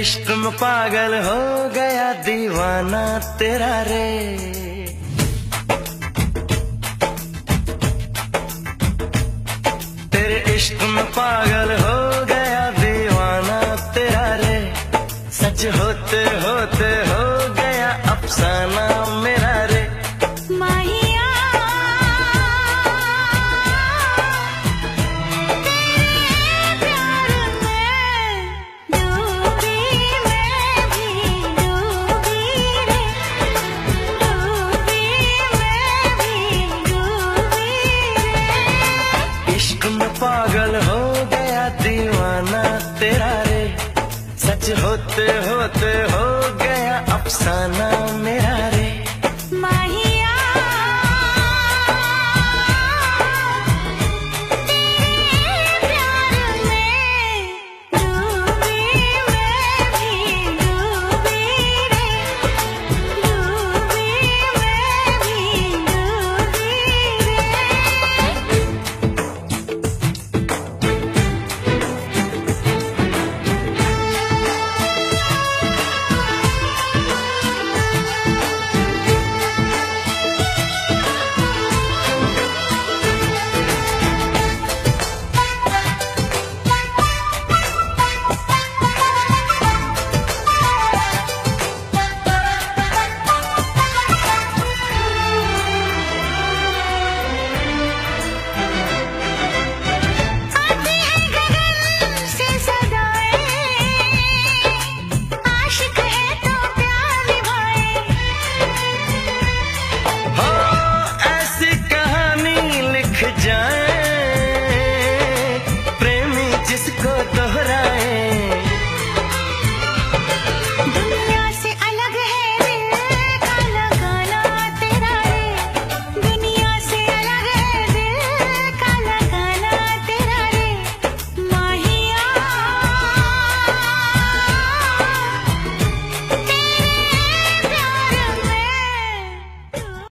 इश्क में पागल हो गया दीवाना तेरा रे। तेरे इश्क में पागल हो गया दीवाना तेरा रे। सच होते होते हो गया अफसाना मेरा रे। पागल हो गया दीवाना तेरा रे। सच होते होते